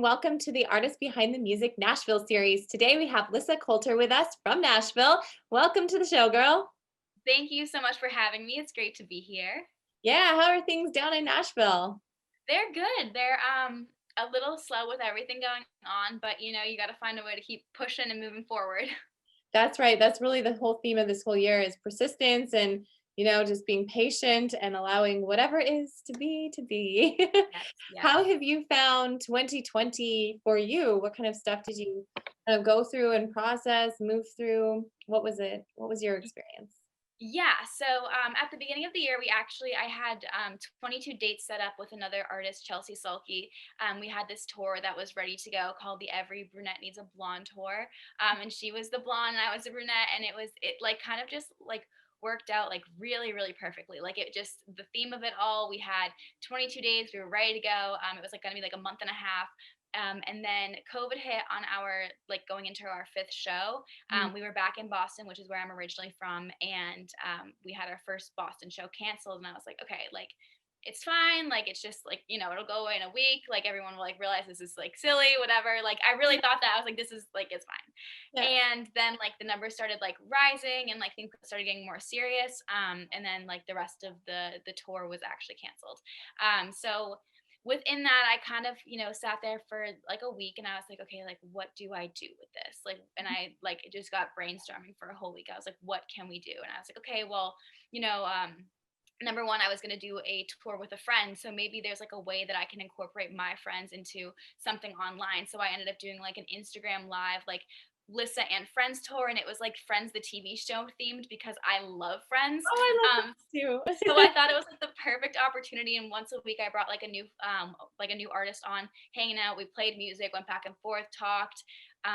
welcome to the Artist Behind the Music Nashville series. Today we have Lyssa Coulter with us from Nashville. Welcome to the show, girl. Thank you so much for having me. It's great to be here. Yeah, how are things down in Nashville? They're good. They're a little slow with everything going on, but you got to find a way to keep pushing and moving forward. That's right. That's really the whole theme of this whole year is persistence and, just being patient and allowing whatever is to be to be. Yes, yes. How have you found 2020 for you? What kind of stuff did you kind of go through and process, move through? What was it? What was your experience? Yeah, so at the beginning of the year, I had 22 dates set up with another artist, Chelsea Sulky. We had this tour that was ready to go called the Every Brunette Needs a Blonde tour, and she was the blonde and I was the brunette, and it like kind of just like worked out like really really perfectly. Like it just the theme of it all. We had 22 days. We were ready to go. It was like going to be like a month and a half. And then COVID hit on our like going into our fifth show. We were back in Boston, which is where I'm originally from, and we had our first Boston show canceled. And I was like, okay, like it's fine, like it's just like it'll go away in a week. Like everyone will like realize this is like silly, whatever. Like I really thought that I was like, this is like it's fine. Yeah. And then like the numbers started like rising, and like things started getting more serious. And then like the rest of the tour was actually canceled. So within that I kind of sat there for like a week, and I was like, okay, like what do I do with this, like, and I like just got brainstorming for a whole week. I was like, what can we do? And I was like, okay, well, you know number one, I was going to do a tour with a friend, so maybe there's like a way that I can incorporate my friends into something online. So I ended up doing like an Instagram live, like Lyssa and Friends tour, and it was like Friends the TV show themed because I love Friends. Oh, I love um that so too. I thought it was like the perfect opportunity. And once a week, I brought like a new artist on, hanging out. We played music, went back and forth, talked,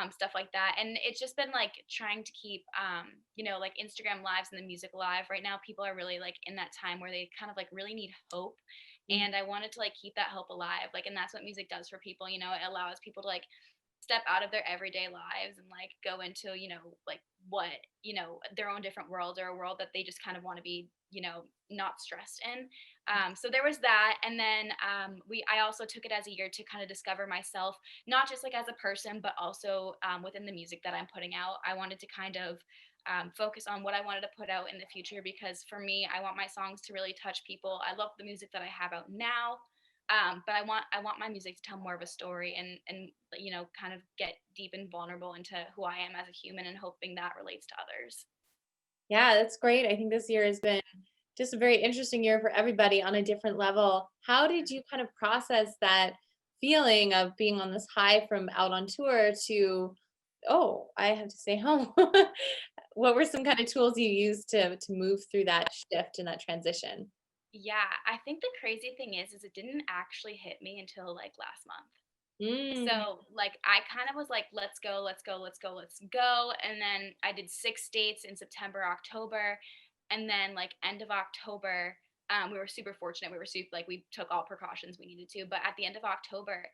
stuff like that. And it's just been like trying to keep, like Instagram lives and the music live. Right now, people are really like in that time where they kind of like really need hope. And I wanted to like keep that hope alive. Like, and that's what music does for people. It allows people to like step out of their everyday lives and like go into like what their own different world, or a world that they just kind of want to be not stressed in. So there was that. And then I also took it as a year to kind of discover myself, not just like as a person, but also within the music that I'm putting out. I wanted to kind of focus on what I wanted to put out in the future, because for me, I want my songs to really touch people. I love the music that I have out now, but I want my music to tell more of a story, and kind of get deep and vulnerable into who I am as a human, and hoping that relates to others. Yeah, that's great. I think this year has been just a very interesting year for everybody on a different level. How did you kind of process that feeling of being on this high from out on tour to, oh, I have to stay home? What were some kind of tools you used to move through that shift and that transition? Yeah, I think the crazy thing is it didn't actually hit me until like last month. Mm, So like I kind of was like, let's go, let's go, let's go, let's go. And then I did 6 dates in September, October, and then like end of October, we were super fortunate. We were super like we took all precautions we needed to. But at the end of October,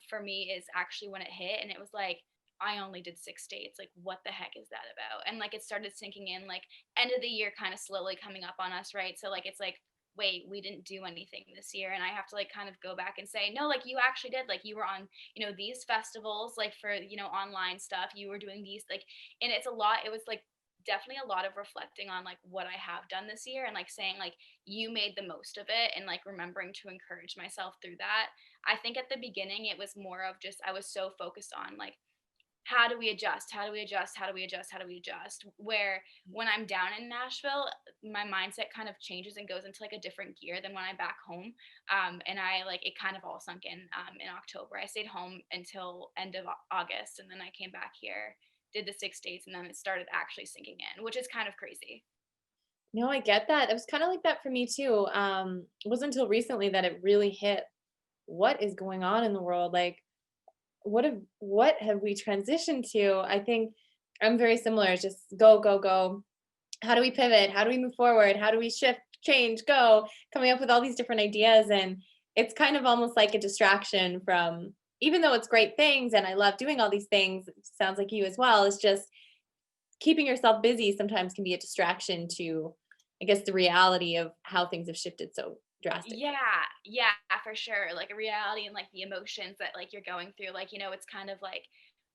for me is actually when it hit, and it was like I only did 6 dates. Like what the heck is that about? And like it started sinking in, like end of the year kind of slowly coming up on us, right? So like it's like wait, we didn't do anything this year. And I have to like kind of go back and say, no, like you actually did. Like you were on, these festivals, like for, online stuff. You were doing these, like, and it's a lot. It was like definitely a lot of reflecting on like what I have done this year, and like saying like you made the most of it, and like remembering to encourage myself through that. I think at the beginning it was more of just I was so focused on like how do we adjust? How do we adjust? How do we adjust? How do we adjust? Where when I'm down in Nashville, my mindset kind of changes and goes into like a different gear than when I'm back home. And I like it kind of all sunk in October. I stayed home until end of August, and then I came back here, did the 6 days, and then it started actually sinking in, which is kind of crazy. no, I get that. It was kind of like that for me too. It wasn't until recently that it really hit what is going on in the world. Like, what have we transitioned to? I think I'm very similar. It's just go, go, go. How do we pivot? How do we move forward? How do we shift, change, go? Coming up with all these different ideas. And it's kind of almost like a distraction from, even though it's great things and I love doing all these things, it sounds like you as well. It's just keeping yourself busy sometimes can be a distraction to, I guess, the reality of how things have shifted so drastically. Yeah, for sure. Like a reality and like the emotions that like you're going through. Like, it's kind of like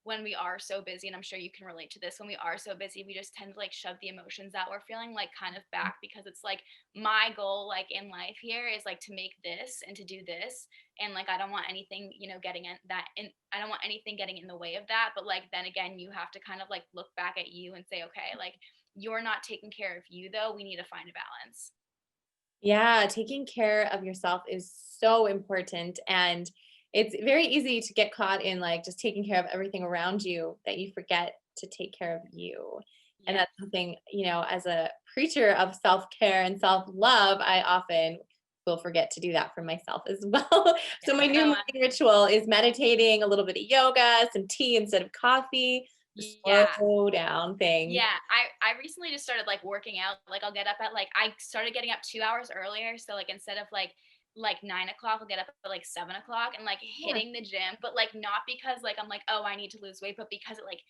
when we are so busy, and I'm sure you can relate to this, when we are so busy, we just tend to like shove the emotions that we're feeling like kind of back because it's like my goal like in life here is like to make this and to do this. And like I don't want anything, getting in that and I don't want anything getting in the way of that. But like then again, you have to kind of like look back at you and say, okay, like you're not taking care of you though. We need to find a balance. Yeah, taking care of yourself is so important. And it's very easy to get caught in like just taking care of everything around you that you forget to take care of you. And Yeah. that's something, as a preacher of self care and self love, I often will forget to do that for myself as well. Yeah. So, my new Oh, morning ritual is meditating, a little bit of yoga, some tea instead of coffee, the yeah. slow down thing. Yeah, I recently just started like working out. Like I'll get up at like I started getting up 2 hours earlier. So like instead of like 9 o'clock, I'll get up at like 7 o'clock and like Yeah. hitting the gym. But like not because like I'm like, oh, I need to lose weight, but because it like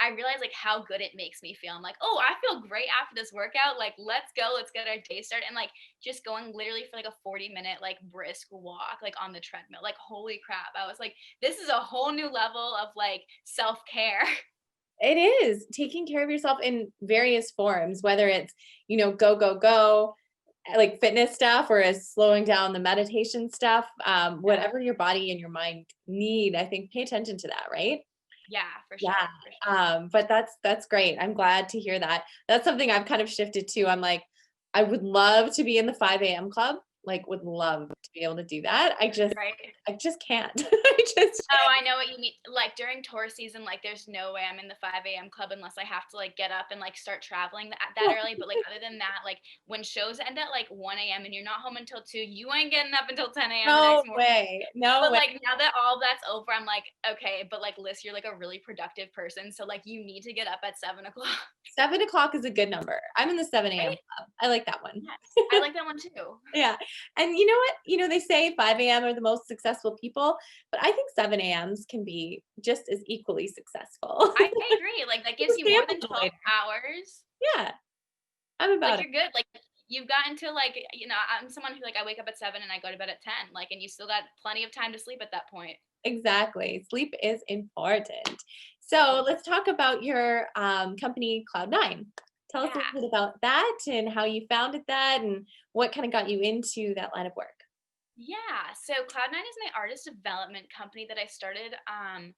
I realize like how good it makes me feel. I'm like, oh, I feel great after this workout. Like, let's go, let's get our day started. And like just going literally for like a 40-minute like brisk walk, like on the treadmill. Like, holy crap. I was like, this is a whole new level of like self-care. It is taking care of yourself in various forms, whether it's, go, go, go, like fitness stuff, or as slowing down the meditation stuff, Yeah. whatever your body and your mind need, I think pay attention to that, right? Yeah, for Yeah. sure. For sure. But that's great. I'm glad to hear that. That's something I've kind of shifted to. I'm like, I would love to be in the 5 a.m. club, like would love to be able to do that. Right. I just can't. I just Oh, I know what you mean. Like during tour season, like there's no way I'm in the 5 a.m. club unless I have to like get up and like start traveling that early. But like other than that, like when shows end at like 1 a.m. and you're not home until 2, you ain't getting up until 10 a.m. the no next morning. way. No But way. like now that all that's over, I'm like, okay, but like Liz, you're like a really productive person. So like you need to get up at 7 o'clock. 7 o'clock is a good number. I'm in the 7 a.m. Right? club. I like that one. Yes. I like that one too. Yeah. And you know what? They say 5 a.m. are the most successful people, but I think 7 a.m.s can be just as equally successful. I agree. Like that gives Just you more than amplified. 12 hours. Yeah, I'm Like about it. you're good. Like you've gotten to like, I'm someone who like I wake up at 7 and I go to bed at 10. Like, and you still got plenty of time to sleep at that point. Exactly. Sleep is important. So let's talk about your company, Cloud9. Tell us a Yeah. little bit about that and how you founded that and what kind of got you into that line of work. Yeah. So Cloud9 is my artist development company that I started. I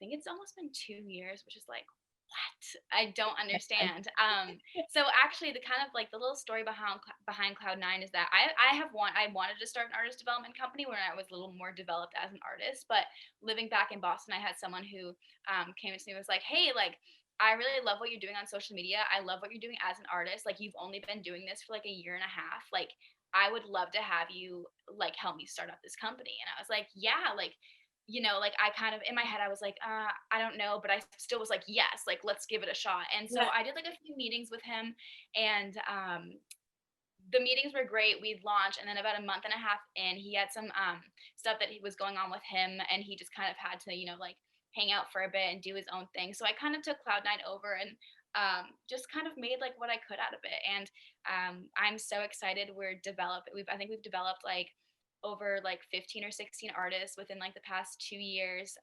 think it's almost been 2 years, which is like, what? I don't understand. So actually the kind of like the little story behind Cloud9 is that I wanted to start an artist development company when I was a little more developed as an artist, but living back in Boston, I had someone who came to me and was like, hey, like I really love what you're doing on social media. I love what you're doing as an artist. Like you've only been doing this for like a year and a half. Like I would love to have you like help me start up this company. And I was like, yeah, like like I kind of in my head I was like, I don't know, but I still was like, yes, like let's give it a shot. And so Yeah. I did like a few meetings with him, and the meetings were great. We'd launched, and then about a month and a half in, he had some stuff that he was going on with him, and he just kind of had to, like hang out for a bit and do his own thing. So I kind of took Cloud9 over and just kind of made like what I could out of it. And I'm so excited. I think we've developed like over like 15 or 16 artists within like the past 2 years.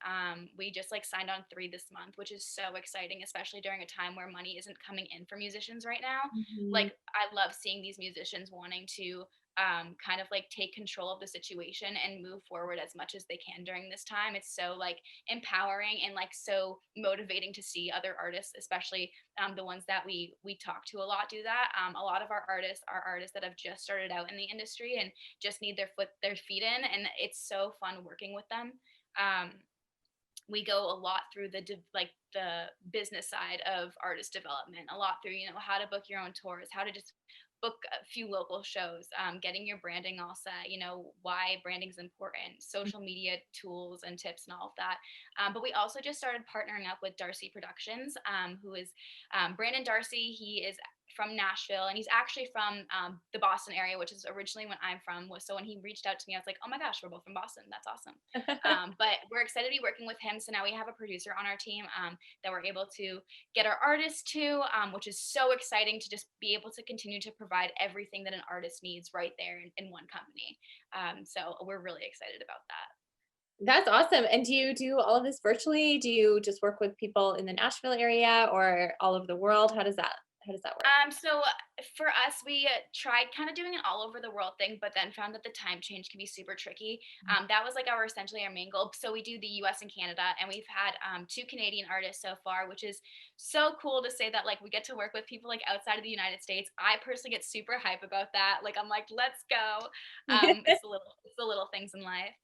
We just like signed on 3 this month, which is so exciting, especially during a time where money isn't coming in for musicians right now. Mhm. Like I love seeing these musicians wanting to kind of like take control of the situation and move forward as much as they can during this time. It's so like empowering and like so motivating to see other artists, especially the ones that we talk to a lot, do that. A lot of our artists are artists that have just started out in the industry and just need their feet in, and it's so fun working with them. Um, we go a lot through like the business side of artist development, a lot through how to book your own tours, how to just book a few local shows, getting your branding all set, why branding is important, social media tools and tips and all of that. But we also just started partnering up with Darcy Productions, who is Brandon Darcy. He is from Nashville, and he's actually from the Boston area, which is originally when I'm from. So when he reached out to me, I was like, oh my gosh, we're both from Boston. That's awesome. But we're excited to be working with him. So now we have a producer on our team that we're able to get our artists to, which is so exciting to just be able to continue to provide everything that an artist needs right there in one company. So we're really excited about that. That's awesome. And do you do all of this virtually? Do you just work with people in the Nashville area or all over the world? How does that work? So for us, we tried kind of doing an all over the world thing, but then found that the time change can be super tricky. That was like essentially our main goal. So we do the US and Canada, and we've had 2 Canadian artists so far, which is so cool to say that like we get to work with people like outside of the United States. I personally get super hype about that. Like I'm like, let's go. It's the little things in life.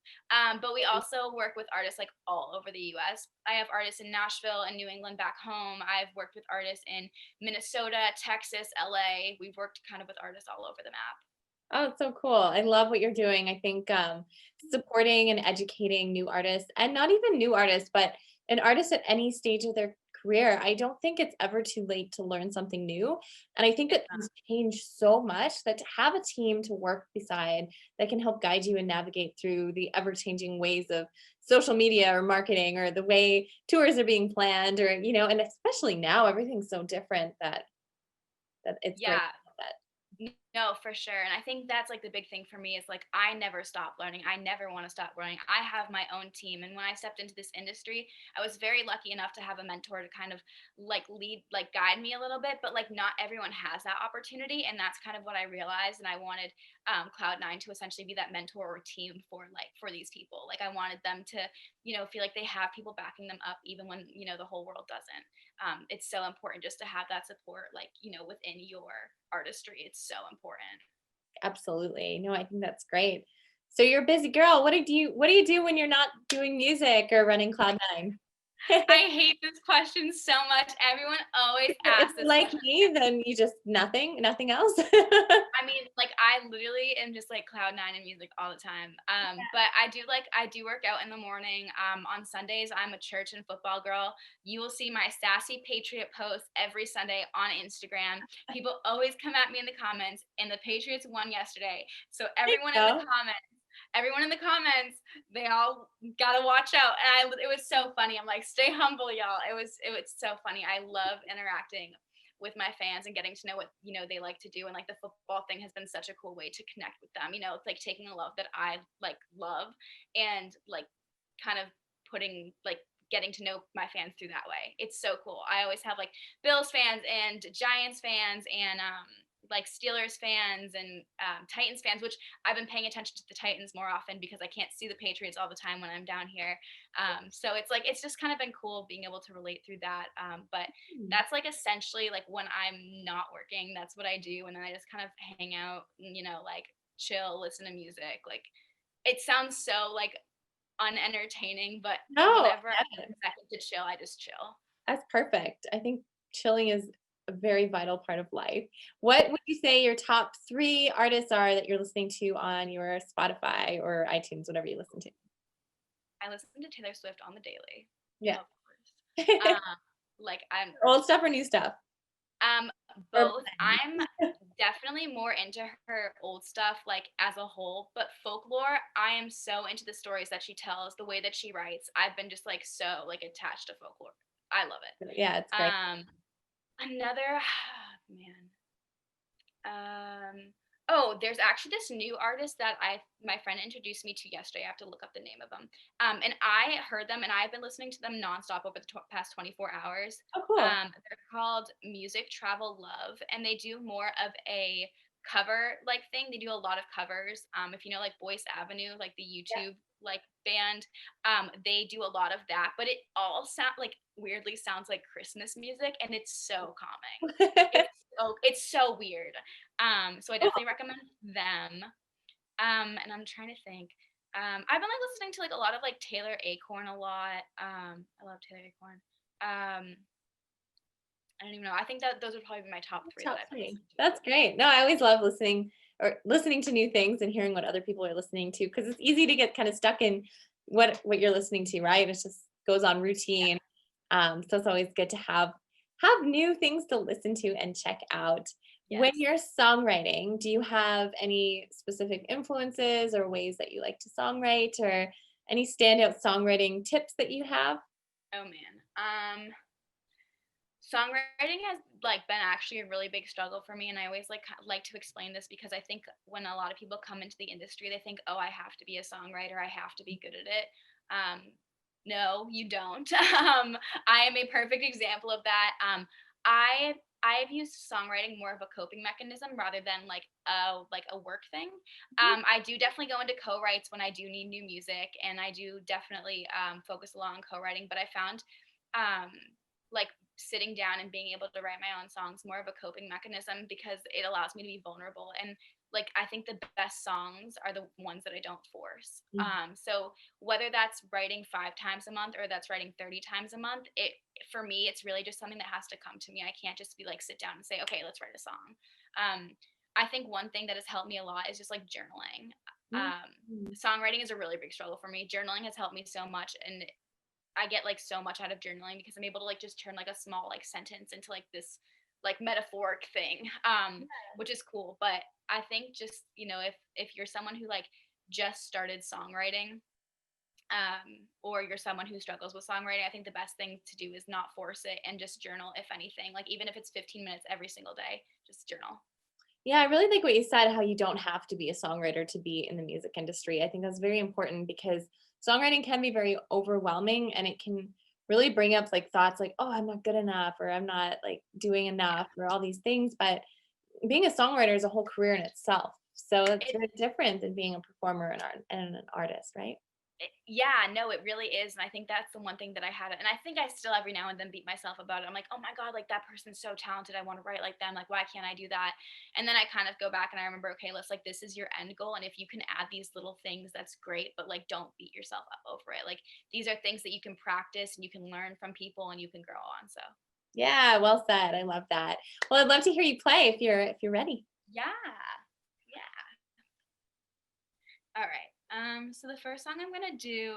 But we also work with artists like all over the US. I have artists in Nashville and New England back home. I've worked with artists in Minnesota, Texas, LA. We've worked kind of with artists all over the map. Oh, it's so cool. I love what you're doing. I think supporting and educating new artists, and not even new artists, but an artist at any stage of their career, I don't think it's ever too late to learn something new. And I think that things change so much that to have a team to work beside that can help guide you and navigate through the ever-changing ways of social media or marketing or the way tours are being planned, or, and especially now everything's so different that it's great Yeah. to have that. No, for sure. And I think that's like the big thing for me is like I never stop learning. I never want to stop learning. I have my own team. And when I stepped into this industry, I was very lucky enough to have a mentor to kind of like lead, like guide me a little bit, but like not everyone has that opportunity. And that's kind of what I realized. And I wanted Cloud9 to essentially be that mentor or team for these people. Like I wanted them to, feel like they have people backing them up even when, the whole world doesn't. It's so important just to have that support, like, within your artistry. It's so important. Absolutely. No, I think that's great. So you're a busy girl. What do you do when you're not doing music or running Cloud9? I hate this question so much. Everyone always If asks you're this like question. me, then you just nothing else. I mean, like I literally am just like Cloud9 and music all the time. But I do work out in the morning. On Sundays, I'm a church and football girl. You will see my sassy patriot posts every Sunday on Instagram. People always come at me in the comments, and the Patriots won yesterday. So everyone in the comments, they all gotta watch out. And it was so funny. I'm like, stay humble, y'all. It was so funny. I love interacting with my fans and getting to know what they like to do, and like the football thing has been such a cool way to connect with them. It's like taking a love that I like love and like kind of putting like getting to know my fans through that way. It's so cool. I always have like Bills fans and Giants fans and like Steelers fans and Titans fans, which I've been paying attention to the Titans more often because I can't see the Patriots all the time when I'm down here. So it's just kind of been cool being able to relate through that. But that's like essentially like when I'm not working, that's what I do. And then I just kind of hang out, like chill, listen to music. Like it sounds so like unentertaining, but No, whenever I have a second to chill, I just chill. that's perfect. I think chilling is a very vital part of life. What would you say your top 3 artists are that you're listening to on your Spotify or iTunes, whatever you listen to? I listen to Taylor Swift on the daily. Yeah. Of course. Like I'm Old stuff or new stuff? Or both. I'm definitely more into her old stuff like as a whole, but folklore, I am so into the stories that she tells, the way that she writes. I've been just like so like attached to folklore. I love it. yeah, it's great. Another man. Oh, there's actually this new artist that my friend introduced me to yesterday. I have to look up the name of them. And I heard them, and I've been listening to them nonstop over the past 24 hours. Oh, cool. They're called Music Travel Love, and they do more of a cover like thing. They do a lot of covers. If you know like Boyce Avenue, like the YouTube like band, they do a lot of that. But it all sound like weirdly sounds like Christmas music, and it's so calming. It's so weird. So I definitely recommend them. And I'm trying to think. I've been like listening to like a lot of like Taylor Acorn a lot. I love Taylor Acorn. I don't even know. I think that those would probably be my top 3 that I've been listening to. That's great. No, I always love listening to new things and hearing what other people are listening to, because it's easy to get kind of stuck in what you're listening to, right? It just goes on routine. So it's always good to have have new things to listen to and check out. When Yes. you're songwriting, do you have any specific influences or ways that you like to songwrite, or any standout songwriting tips that you have? Oh man. Songwriting has like been actually a really big struggle for me, and I always like to explain this because I think when a lot of people come into the industry, they think, "Oh, I have to be a songwriter. I have to be good at it." Um, no, you don't. I am a perfect example of that. I I've used songwriting more of a coping mechanism rather than like a work thing. I do definitely go into co-writes when I do need new music, and I do definitely focus a lot on co-writing. But I found um, like sitting down and being able to write my own songs more of a coping mechanism because it allows me to be vulnerable. And like I think the best songs are the ones that I don't force. Mm. So whether that's writing 5 times a month or that's writing 30 times a month, it for me it's really just something that has to come to me. I can't just be like sit down and say, okay, let's write a song. I think one thing that has helped me a lot is just like journaling. Mm. Mm. Songwriting is a really big struggle for me. Journaling has helped me so much, and I get like so much out of journaling because I'm able to like just turn like a small like sentence into like this like metaphoric thing, which is cool. But I think just if you're someone who like just started songwriting, or you're someone who struggles with songwriting, I think the best thing to do is not force it and just journal. If anything, like even if it's 15 minutes every single day, just journal. Yeah, I really like what you said, how you don't have to be a songwriter to be in the music industry. I think that's very important because songwriting can be very overwhelming, and it can really bring up like thoughts like, oh, I'm not good enough, or I'm not like doing enough, Yeah. or all these things. But being a songwriter is a whole career in itself. So it's It very different than being a performer and an artist, right? Yeah, no, it really is. And I think that's the one thing that I had. And I think I still every now and then beat myself about it. I'm like, oh my God, like that person's so talented. I want to write like them. Like, why can't I do that? And then I kind of go back and I remember, okay, let's like, this is your end goal. And if you can add these little things, that's great. But like, don't beat yourself up over it. Like, these are things that you can practice and you can learn from people and you can grow on. So, Yeah, well said. I love that. Well, I'd love to hear you play if you're ready. yeah. Yeah. All right. So the first song I'm gonna do,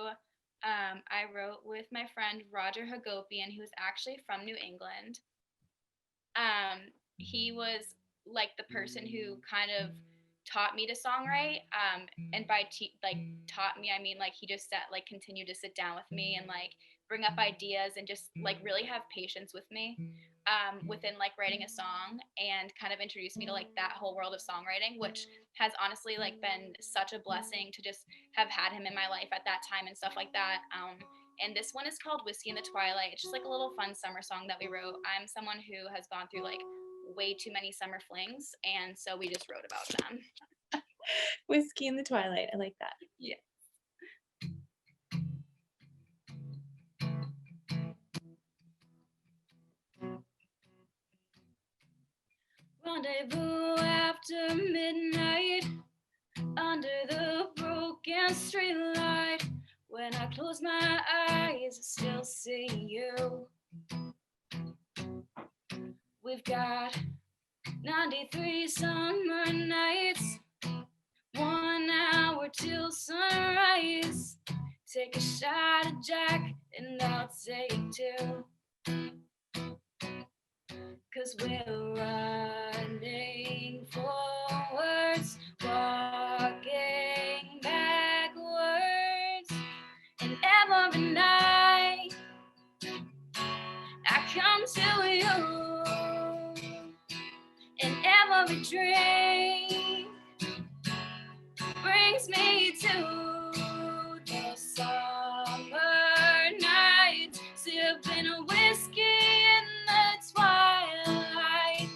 I wrote with my friend Roger Hagopian, who's actually from New England. He was like the person who kind of taught me to songwrite. And by like taught me, I mean like he just sat like continued to sit down with me and like bring up ideas and just like really have patience with me within like writing a song, and kind of introduced me to like that whole world of songwriting, which has honestly like been such a blessing to just have had him in my life at that time and stuff like that. And this one is called Whiskey in the Twilight. It's just like a little fun summer song that we wrote. I'm someone who has gone through like way too many summer flings, and so we just wrote about them. Whiskey in the Twilight. I like that. Yeah. Rendezvous after midnight under the broken streetlight. When I close my eyes, I still see you. We've got 93 summer nights, 1 hour till sunrise. Take a shot of Jack and I'll take 2. 'Cause we're running forwards, walking backwards. And every night I come to you. And every dream brings me to the summer night, sipping a whiskey in the twilight.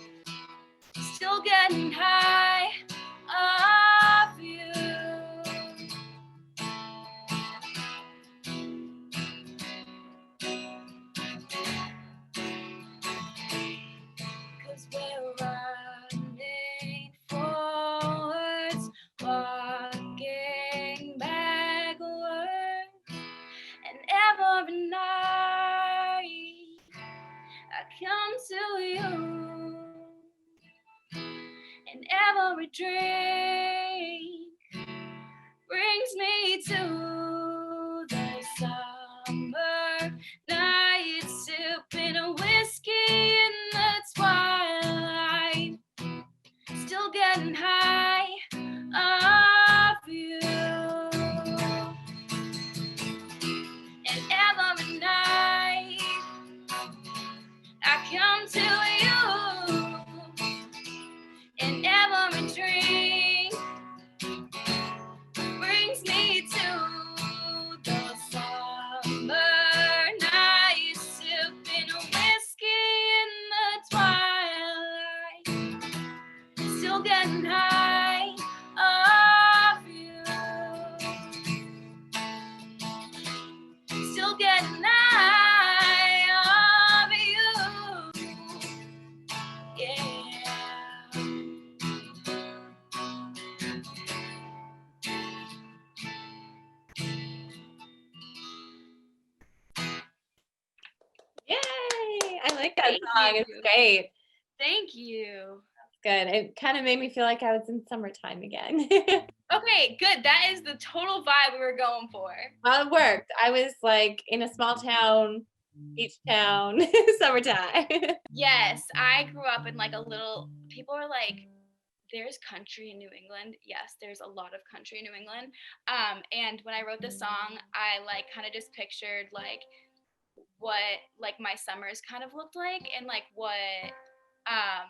like that Thank song. It's you. great. Thank you. Good. It kind of made me feel like I was in summertime again. Okay, good. That is the total vibe we were going for. It worked. I was like in a small town, beach town, summertime. Yes, I grew up in like a little, people are like, there's country in New England. Yes, there's a lot of country in New England. And when I wrote this song, I like kind of just pictured like what like my summers kind of looked like, and um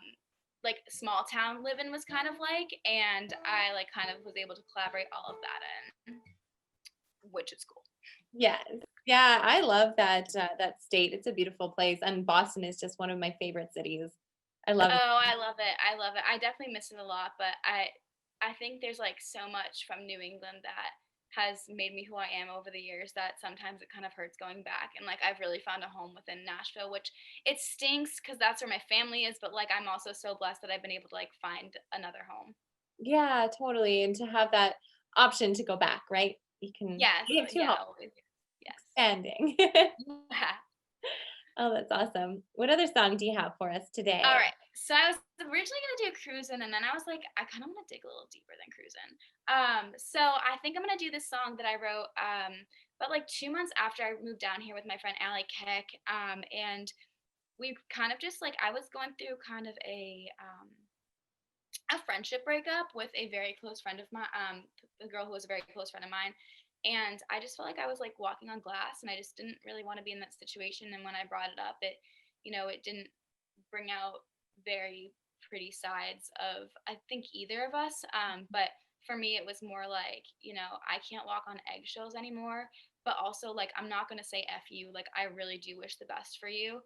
like small town living was kind of like, and I like kind of was able to collaborate all of that in, which is cool. Yes. Yeah, I love that state. It's a beautiful place, and Boston is just one of my favorite cities. I love it. Oh, I love it. I love it. I definitely miss it a lot, but I think there's like so much from New England that has made me who I am over the years that sometimes it kind of hurts going back. And like I've really found a home within Nashville, which it stinks because that's where my family is, but like I'm also so blessed that I've been able to like find another home. Yeah, totally. And to have that option to go back, right? Yes, You have two yeah, homes always. Yes. expanding. Yeah. Oh, that's awesome. What other song do you have for us today? All right. So I was originally gonna do cruising, and then I was like, I kind of want to dig a little deeper than cruising. So I think I'm gonna do this song that I wrote about like 2 months after I moved down here with my friend Allie Keck. And we kind of just like I was going through kind of a friendship breakup with a very close friend of mine, the girl who was a very close friend of mine. And I just felt like I was like walking on glass, and I just didn't really want to be in that situation. And when I brought it up, it didn't bring out very pretty sides of I think either of us. But for me, it was more like, I can't walk on eggshells anymore. But also, like, I'm not going to say F you. Like, I really do wish the best for you.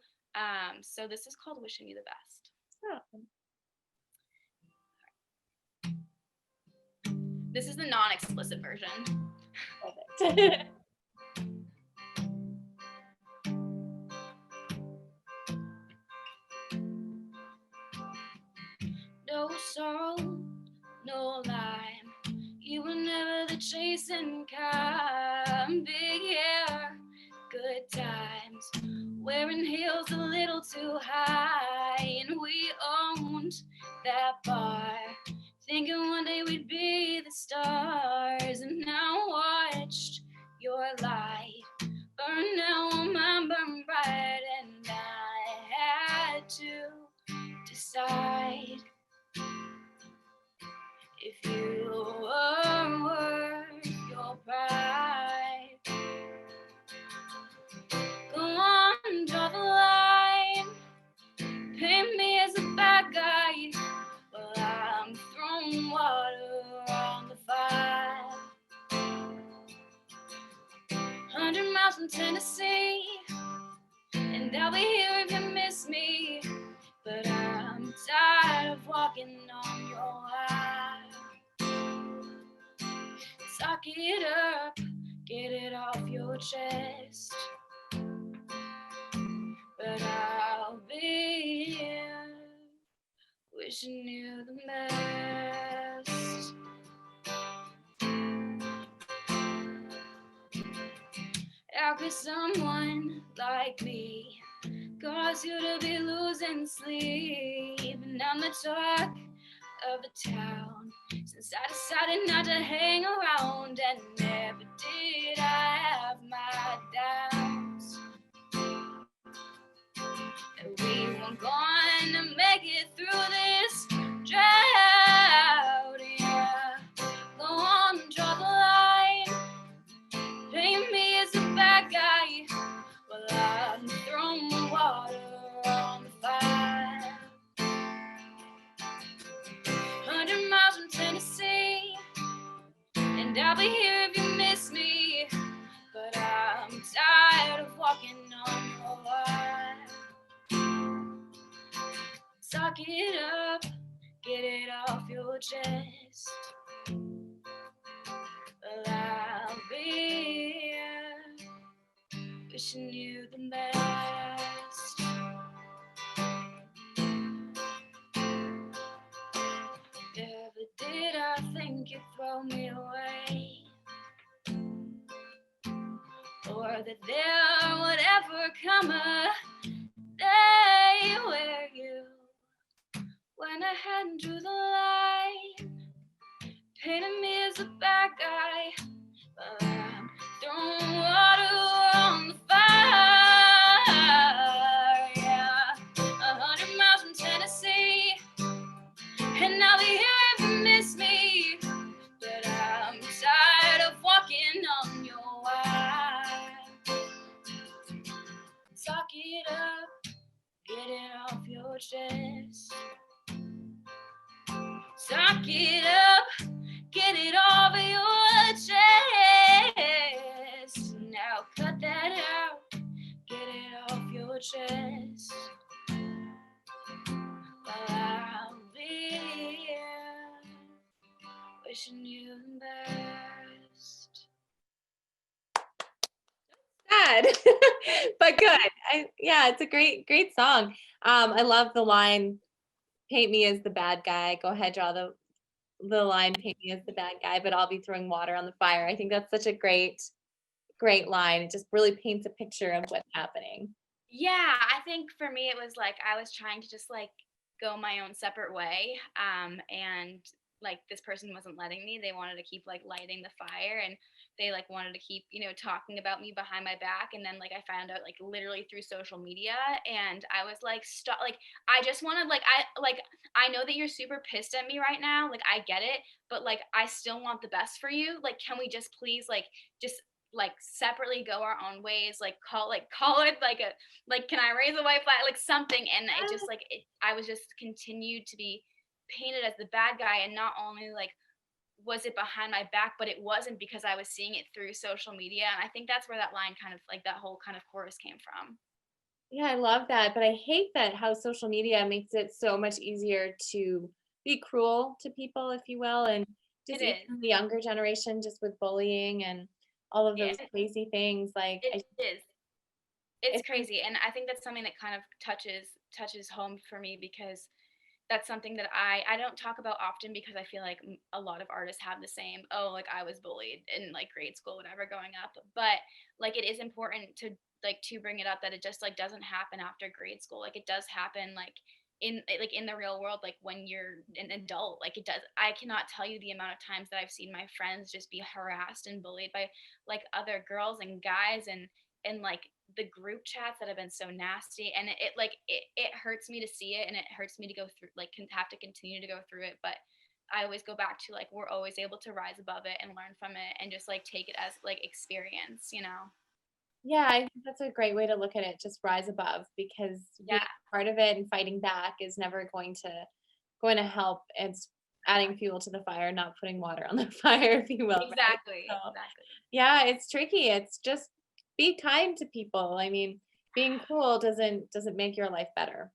So this is called Wishing You the Best. Oh, This is the non-explicit version. perfect. No sorrow, no lime. You were never the chasing kind. Big hair, good times. Wearing heels a little too high. And we owned that bar. Thinking one day we'd be the stars. And now watched your light burn out on mine, burn bright. And I had to decide if you were worth your pride. Go on, draw the line. Paint me as a bad guy. Well, I'm throwing water on the fire. 100 miles from Tennessee, and I'll be here if you miss me. But I'm tired of walking on your wire. Suck it up, get it off your chest. But I'll be here, wishing you the best. How could someone like me cause you to be losing sleep? And I'm the talk of the town since I decided not to hang around. And never did I have my doubts that we weren't going to make it through this drought. Yeah, go on and draw the line. Paint me as a bad guy. Well, I'm throwing water on the fire. 100 miles from Tennessee, and I'll be here if you miss me. But I'm tired of walking on your wire. Suck it up, get it off your chest. Well, I'll be here, wishing you the best. Never did I think you'd throw me away, or that there would ever come a They were you. Went ahead and drew the line, painted me as a bad guy, but I'm throwing water on the fire. Yeah, 100 miles from Tennessee, and I'll be here if you miss me. But I'm tired of walking on your wire. Talk it up, get it off your chest. Talk it up, get it off your chest. Now cut that out, get it off your chest. While I'll be here, wishing you the best. Sad, but good. Yeah, it's a great song. I love the line, paint me as the bad guy. Go ahead, draw the line, paint me as the bad guy, but I'll be throwing water on the fire. I think that's such a great line. It just really paints a picture of what's happening. Yeah, I think for me it was like I was trying to just like go my own separate way, and like this person wasn't letting me. They wanted to keep like lighting the fire, and they like wanted to keep, you know, talking about me behind my back. And then like I found out like literally through social media, and I was like, stop. Like I just wanted I know that you're super pissed at me right now, like I get it, but like I still want the best for you. Like can we just please just like separately go our own ways, like call it like a like can I raise a white flag, like something. And it just like I was just continued to be painted as the bad guy. And not only like was it behind my back, but it wasn't, because I was seeing it through social media. And I think that's where that line kind of like that whole kind of chorus came from. Yeah, I love that, but I hate that how social media makes it so much easier to be cruel to people, if you will, and It just is. even the younger generation, just with bullying and all of Yeah, those crazy things. Like, it is. It's it's crazy. And I think that's something that kind of touches home for me, because that's something that I don't talk about often, because I feel like a lot of artists have the same, oh, like I was bullied in like grade school, whatever, growing up. But like it is important to bring it up, that it just like doesn't happen after grade school. Like it does happen in the real world, like when you're an adult. Like it does. I cannot tell you the amount of times that I've seen my friends just be harassed and bullied by like other girls and guys, and like the group chats that have been so nasty. And it hurts me to see it, and it hurts me to go through, like have to continue to go through it. But I always go back to like we're always able to rise above it and learn from it, and just like take it as like experience, you know. Yeah, I think that's a great way to look at it. Just rise above, because being Yeah, part of it and fighting back is never going to help. It's adding fuel to the fire, not putting water on the fire, if you will, right? exactly, So, exactly. yeah, it's tricky. It's just be kind to people. I mean, being cruel doesn't make your life better.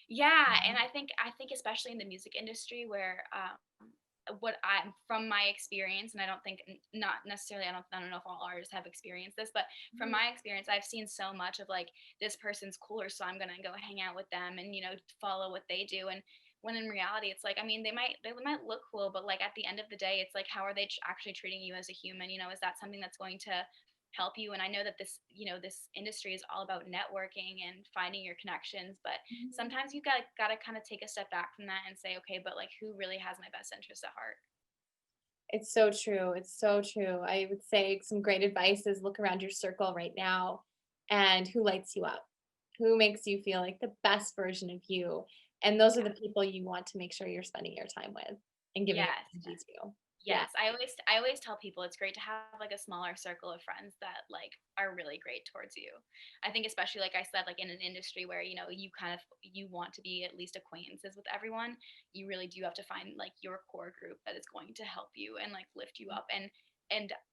Yeah, and I think especially in the music industry, where what I'm from my experience, and I don't think not necessarily, I don't know if all artists have experienced this, but from Mhm. my experience, I've seen so much of like this person's cooler, so I'm gonna go hang out with them and follow what they do. And when in reality, it's like, I mean, they might look cool, but like at the end of the day, it's like how are they actually treating you as a human? Is that something that's going to help you? And I know that this industry is all about networking and finding your connections, but Mhm. sometimes you gotta kind of take a step back from that and say, okay, but like who really has my best interest at heart? It's so true. It's so true. I would say some great advice is look around your circle right now and who lights you up, who makes you feel like the best version of you. And those are the people you want to make sure you're spending your time with and giving your Yes. energy to. Yeah. Yes, I always tell people it's great to have like a smaller circle of friends that like are really great towards you. I think especially like I said, like in an industry where you want to be at least acquaintances with everyone, you really do have to find like your core group that is going to help you and like lift you up. And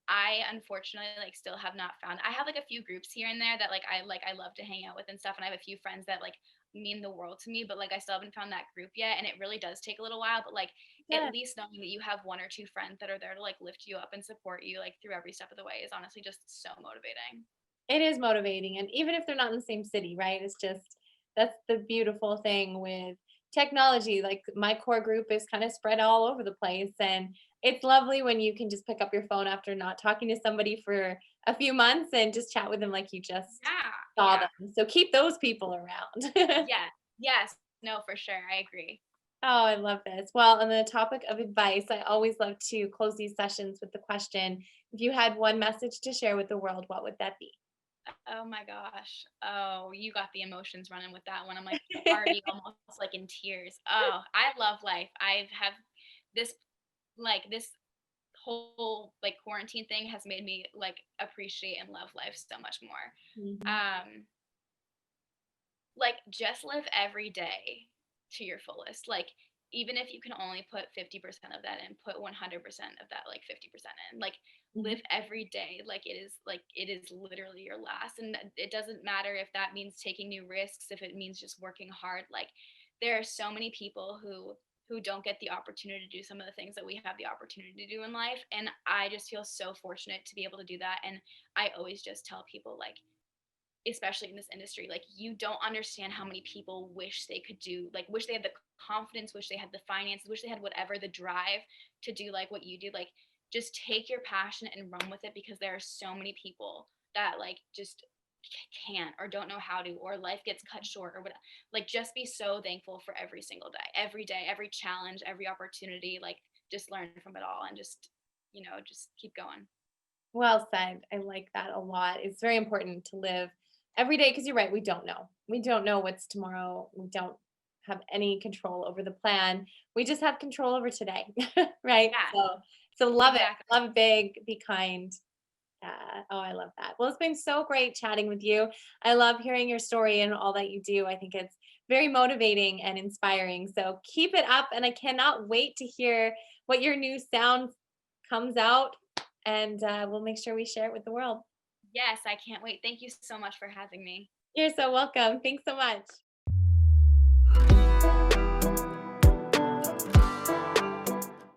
I unfortunately like still have not found. I have like a few groups here and there that I love to hang out with and stuff, and I have a few friends that like mean the world to me, but like I still haven't found that group yet, and it really does take a little while. But like at Yeah. least knowing that you have one or two friends that are there to like lift you up and support you like through every step of the way is honestly just so motivating. It is motivating. And even if they're not in the same city, right? It's just, that's the beautiful thing with technology, like my core group is kind of spread all over the place. And it's lovely when you can just pick up your phone after not talking to somebody for a few months and just chat with them like you just Yeah, saw yeah, them. So keep those people around. yeah, yes, no, for sure, I agree. Oh, I love this. Well, on the topic of advice, I always love to close these sessions with the question, if you had one message to share with the world, what would that be? Oh my gosh. Oh, you got the emotions running with that one. I'm like already almost like in tears. Oh, I love life. I have this this whole like quarantine thing has made me like appreciate and love life so much more. Mhm. Um like just live every day to your fullest. Like even if you can only put 50% of that in, put 100% of that like 50% in. Like Mhm. live every day like it is literally your last, and it doesn't matter if that means taking new risks, if it means just working hard. Like there are so many people who don't get the opportunity to do some of the things that we have the opportunity to do in life, and I just feel so fortunate to be able to do that. And I always just tell people like, especially in this industry, like you don't understand how many people wish they could do, like wish they had the confidence, wish they had the finances, wish they had whatever, the drive to do like what you do. Like just take your passion and run with it, because there are so many people that like just can't or don't know how to, or life gets cut short or whatever. Like just be so thankful for every single day, every challenge, every opportunity. Like just learn from it all and just, just keep going. Well said. I like that a lot. It's very important to live every day because you're right. We don't know. We don't know what's tomorrow. We don't have any control over the plan. We just have control over today, right? Yeah, So love it. exactly. Love big. Be kind. Oh, I love that. Well, it's been so great chatting with you. I love hearing your story and all that you do. I think it's very motivating and inspiring. So keep it up. And I cannot wait to hear what your new sound comes out. And we'll make sure we share it with the world. Yes, I can't wait. Thank you so much for having me. You're so welcome. Thanks so much.